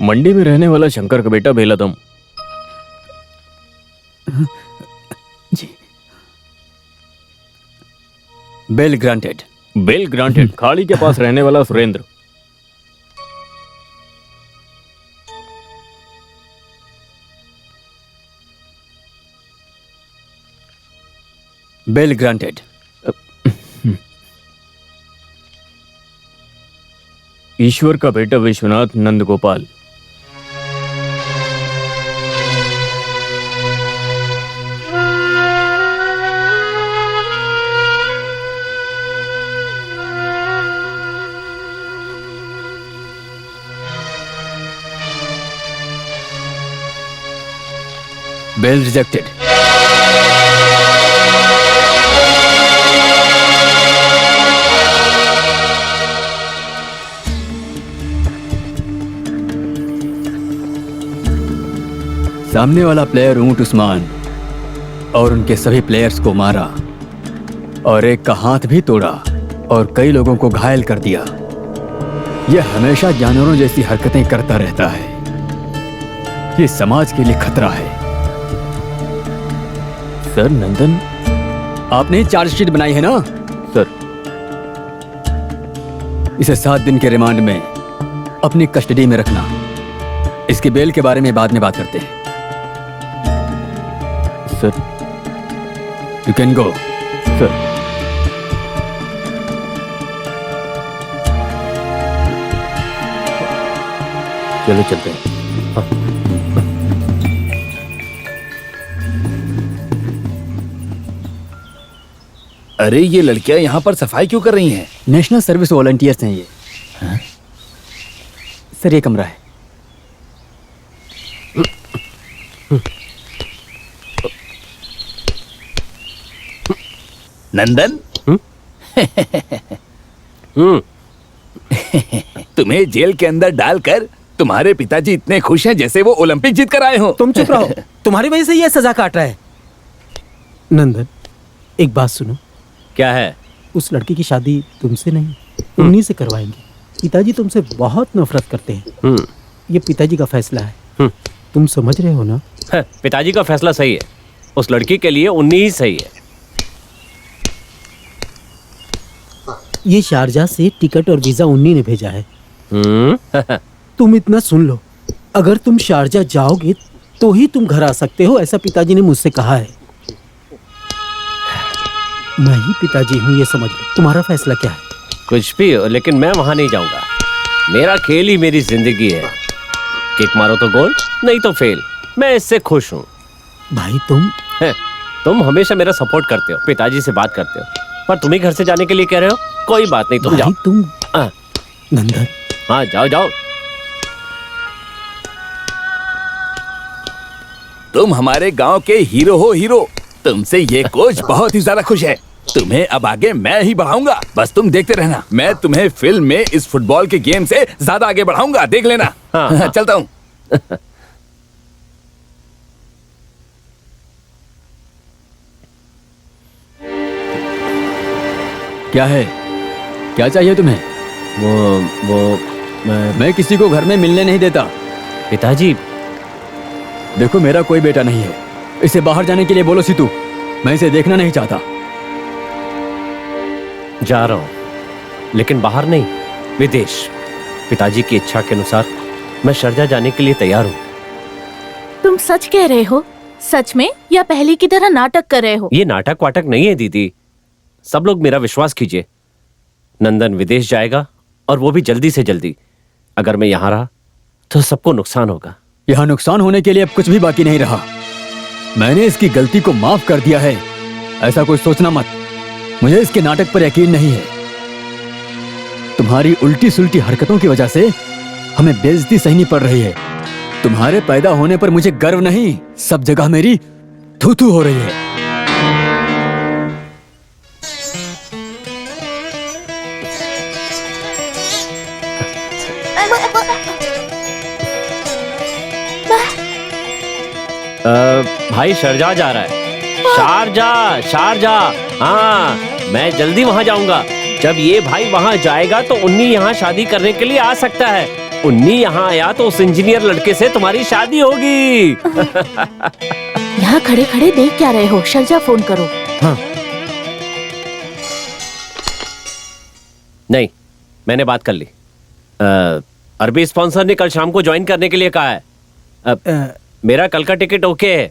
मंडी में रहने वाला शंकर का बेटा बेलादम। जी। Bail granted. Bail granted. खाड़ी के पास रहने वाला सुरेंद्र। Bell granted. ईश्वर का बेटा विश्वनाथ नंदगोपाल। Bell rejected. सामने वाला प्लेयर ऊंट उस्मान और उनके सभी प्लेयर्स को मारा और एक का हाथ भी तोड़ा और कई लोगों को घायल कर दिया। यह हमेशा जानवरों जैसी हरकतें करता रहता है। ये समाज के लिए खतरा है। सर नंदन, आपने चार्जशीट बनाई है ना? सर। इसे 7 दिन के रिमांड में अपनी कस्टडी में रखना। इसके बेल के बारे में बाद में बात करते हैं। Sir. You can go. Sir. चलो चलते हैं। अरे ये लड़कियां यहाँ पर सफाई क्यों कर रही हैं? नेशनल सर्विस वॉलंटियर्स हैं ये। हाँ? सर ये कमरा है। नंदन। तुम्हें जेल के अंदर डालकर तुम्हारे पिताजी इतने खुश हैं जैसे वो ओलंपिक जीत कर आए हो। तुम चुप रहो। तुम्हारी वजह से ये सजा काट रहा है। नंदन, एक बात सुनो। क्या है? उस लड़की की शादी तुमसे नहीं, उन्हीं से करवाएंगे। पिताजी तुमसे बहुत नफरत करते हैं। ये पिताजी का फैसला है। तुम समझ रहे हो ना? पिताजी का फैसला सही है। उस लड़की के लिए उन्हीं ही सही है। ये शारजा से टिकट और वीजा उन्हीं ने भेजा है। तुम इतना सुन लो, अगर तुम शारजा जाओगे तो ही तुम घर आ सकते हो, ऐसा पिताजी ने मुझसे कहा है। मैं ही पिताजी हूँ, ये समझ लो। तुम्हारा फैसला क्या है? कुछ भी हो, लेकिन मैं वहां नहीं जाऊंगा। मेरा खेल ही मेरी जिंदगी है। किक मारो तो गोल, नहीं तो फेल। मैं इससे खुश हूँ। भाई तुम हमेशा मेरा सपोर्ट करते हो, पिताजी से बात करते हो, पर तुम ही घर से जाने के लिए कह रहे हो। कोई बात नहीं, तुम जाओ। तुम नंदन। हाँ जाओ जाओ। तुम हमारे गांव के हीरो हो, हीरो। तुमसे ये कोच बहुत ही ज्यादा खुश है। तुम्हें अब आगे मैं ही बढ़ाऊंगा, बस तुम देखते रहना। मैं तुम्हें फिल्म में इस फुटबॉल के गेम से ज्यादा आगे बढ़ाऊंगा, देख लेना। हाँ। चलता हूँ। क्या है? क्या चाहिए तुम्हें? वो मैं किसी को घर में मिलने नहीं देता। पिताजी। देखो, मेरा कोई बेटा नहीं है। इसे बाहर जाने के लिए बोलो सीतू। मैं इसे देखना नहीं चाहता। जा रहा हूँ, लेकिन बाहर नहीं, विदेश। पिताजी की इच्छा के अनुसार मैं शारजा जाने के लिए तैयार हूँ। तुम सच कह रहे हो? सच में, या पहले की तरह नाटक कर रहे हो? ये नाटक वाटक नहीं है दीदी। सब लोग मेरा विश्वास कीजिए। नंदन विदेश जाएगा, और वो भी जल्दी से जल्दी। अगर मैं यहाँ रहा तो सबको नुकसान होगा। यहाँ नुकसान होने के लिए अब कुछ भी बाकी नहीं रहा। मैंने इसकी गलती को माफ कर दिया है। ऐसा कोई सोचना मत। मुझे इसके नाटक पर यकीन नहीं है। तुम्हारी उल्टी सुल्टी हरकतों की वजह से हमें बेइज्जती सहनी पड़ रही है। तुम्हारे पैदा होने पर मुझे गर्व नहीं, सब जगह मेरी थू-थू हो रही है। भाई शारजा जा रहा है। Sharjah, Sharjah. हाँ, मैं जल्दी वहां जाऊंगा। जब ये भाई वहां जाएगा तो उन्हीं यहाँ शादी करने के लिए आ सकता है। उन्नी यहाँ आया तो उस इंजीनियर लड़के से तुम्हारी शादी होगी। यहाँ खड़े खड़े देख क्या रहे हो? शर्जा फोन करो। नहीं, मैंने बात कर ली। अरबी स्पॉन्सर ने कल शाम को ज्वाइन करने के लिए कहा है। मेरा कल का टिकट ओके है।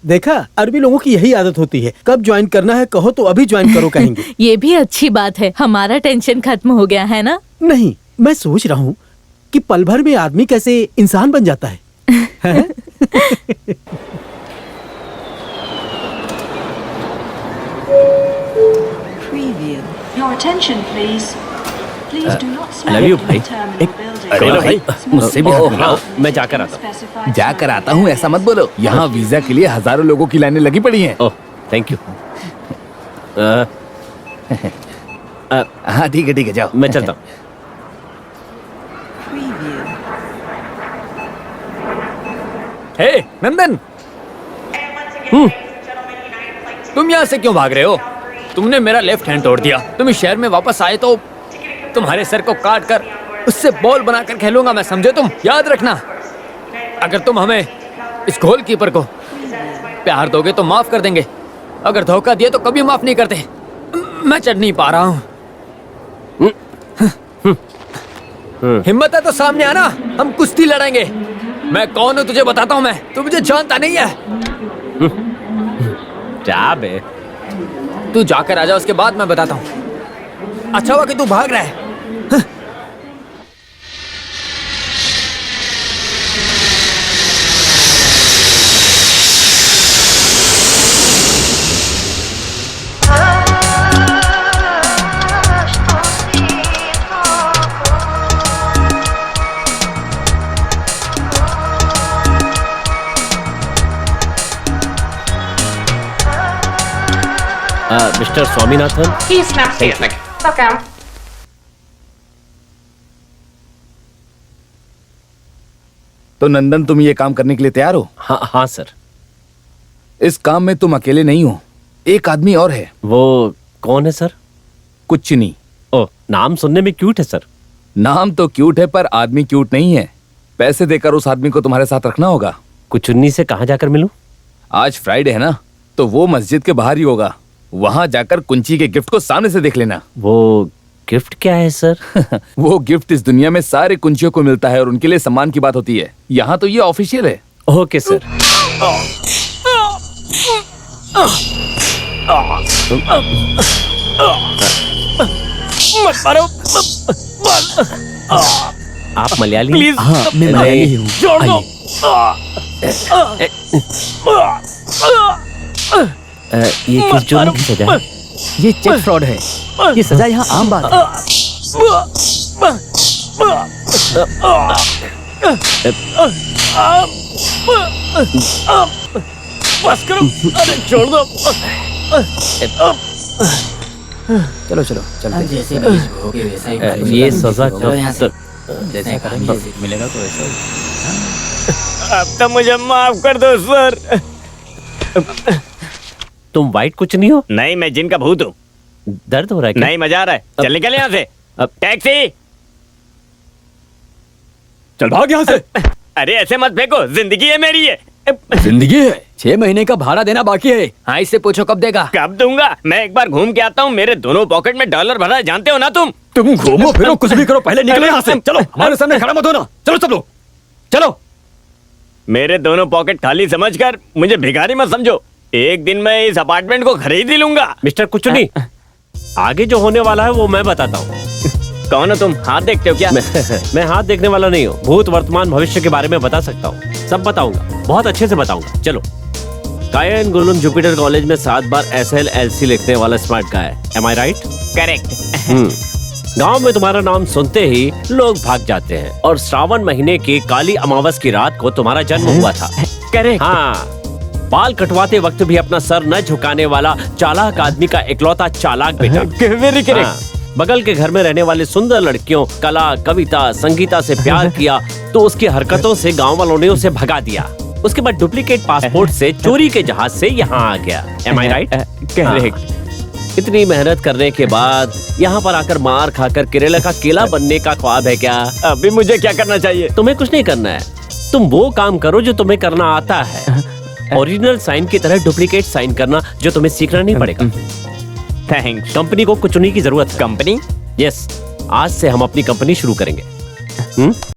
देखा, अरबी लोगों की यही आदत होती है, कब ज्वाइन करना है कहो तो अभी ज्वाइन करो कहेंगे। ये भी अच्छी बात है, हमारा टेंशन खत्म हो गया है ना? नहीं, मैं सोच रहा हूँ कि पल भर में आदमी कैसे इंसान बन जाता है। Preview. Your attention, please. Please do not love smoke you, in भाई। the terminal building. अरे भाई, मुझसे भी हाथ मिलाओ। मैं जाकर आता हूँ। Specified जाकर आता हूँ ऐसा मत बोलो, यहाँ वीजा के लिए हजारों लोगों की लाइनें लगी पड़ी हैं। ओह, थैंक यू। हाँ ठीक है जाओ। मैं चलता हूँ। preview. हे नंदन, तुम यहाँ से क्यों भाग रहे हो? तुमने मेरा लेफ्ट हैंड तोड़ दिया। तुम इस शहर में वापस आए तो तुम्हारे सर को काट कर उससे बॉल बनाकर खेलूंगा मैं, समझे तुम? याद रखना, अगर तुम हमें, इस गोलकीपर को प्यार दोगे तो माफ कर देंगे, अगर धोखा दिए तो कभी माफ नहीं करते। मैं चढ़ नहीं पा रहा हूँ। हिम्मत है तो सामने आना, हम कुश्ती लड़ेंगे। मैं कौन हूँ तुझे बताता हूँ मैं, तू मुझे जानता नहीं है। क्या बे? तू जाकर आजा, उसके बाद मैं बताता हूँ। अच्छा हुआ कि तू भाग रहा है। Mister Swaminathan, He's snapstic. Okay. तो नंदन, तुम ये काम करने के लिए तैयार हो? हाँ हाँ सर। इस काम में तुम अकेले नहीं हो, एक आदमी और है। वो कौन है सर? कुछ नहीं। ओह, नाम सुनने में क्यूट है सर। नाम तो क्यूट है पर आदमी क्यूट नहीं है। पैसे देकर उस आदमी को तुम्हारे साथ रखना होगा। कुछ उन्नी से कहाँ जाकर मिलूं? आज फ्राइडे है ना, तो वो मस्जिद के बाहर ही होगा। वहां जाकर कुंची के गिफ्ट को सामने से देख लेना। वो गिफ्ट क्या है सर? वो गिफ्ट इस दुनिया में सारे कुंचियों को मिलता है और उनके लिए सम्मान की बात होती है। यहाँ तो ये ऑफिशियल है। Okay sir. आप मलयाली? प्लीज, हाँ, मैं मलयाली ही हूँ। छोड़ दो। ये किस जुर्म की सजा है? ये चेक फ्रॉड है। ये सजा यहाँ आम बात है। बस करो, अरे छोड़ दो। चलो चलो चलते हैं। जैसे बीज बोगे वैसा ही फल ये मिलेगा। सजा चलो यहाँ से। कब जैसे करेंगे वैसे मिलेगा तो वैसा ही। अब तो मुझे माफ कर दो सर। तुम वाइट कुछ नहीं हो? नहीं, मैं जिन का भूत हूँ। दर्द हो रहा है क्या? नहीं, मजा आ रहा है। चल निकल यहाँ से। अब टैक्सी। चल भाग यहाँ से। अरे ऐसे मत फेंको, जिंदगी है मेरी है। जिंदगी है, 6 महीने का भाड़ा देना बाकी है। हाँ, इससे पूछो कब देगा? कब दूंगा? मैं एक बार घूम के आता हूँ, मेरे दोनों पॉकेट में डॉलर भरा है, जानते हो ना तुम? तुम घूमो फिरो कुछ भी करो, पहले निकलो यहाँ से। चलो, हमारे सामने खड़ा मत होना। चलो सब लोग चलो। मेरे दोनों पॉकेट खाली समझकर मुझे भिखारी मत समझो। एक दिन मैं इस अपार्टमेंट को खरीद ही लूंगा। मिस्टर कुछ नहीं, आगे जो होने वाला है वो मैं बताता हूँ। कौन हो तुम? हाथ देखते हो क्या? मैं हाथ देखने वाला नहीं हूँ। भूत, वर्तमान, भविष्य के बारे में बता सकता हूँ। सब बताऊंगा, बहुत अच्छे से बताऊंगा। चलो। कायन गुलुन जुपिटर कॉलेज में 7 बार SLLC लिखने वाला smart guy. Am I right? Correct. गांव में तुम्हारा नाम सुनते ही लोग भाग जाते हैं और श्रावण महीने की काली अमावस की रात को तुम्हारा जन्म हुआ था। करेक्ट। हाँ, बाल कटवाते वक्त भी अपना सर न झुकाने वाला चालाक आदमी का इकलौता चालाक बेटा। Very correct. हाँ, बगल के घर में रहने वाले सुंदर लड़कियों कला, कविता, संगीता से प्यार किया तो उसकी हरकतों से गांव वालों ने उसे भगा दिया। उसके बाद डुप्लीकेट पासपोर्ट से चोरी के जहाज से यहाँ आ गया। Am I right? करेक्ट। इतनी मेहनत करने के बाद यहाँ पर आकर मार खाकर केरला का केला बनने का ख्वाब है क्या? अभी मुझे क्या करना चाहिए? तुम्हें कुछ नहीं करना है, तुम वो काम करो जो तुम्हें करना आता है। ओरिजिनल साइन की तरह डुप्लीकेट साइन करना, जो तुम्हें सीखना नहीं पड़ेगा। थैंक्स। कंपनी को कुछ चुनी की जरूरत है। कंपनी? यस, आज से हम अपनी कंपनी शुरू करेंगे।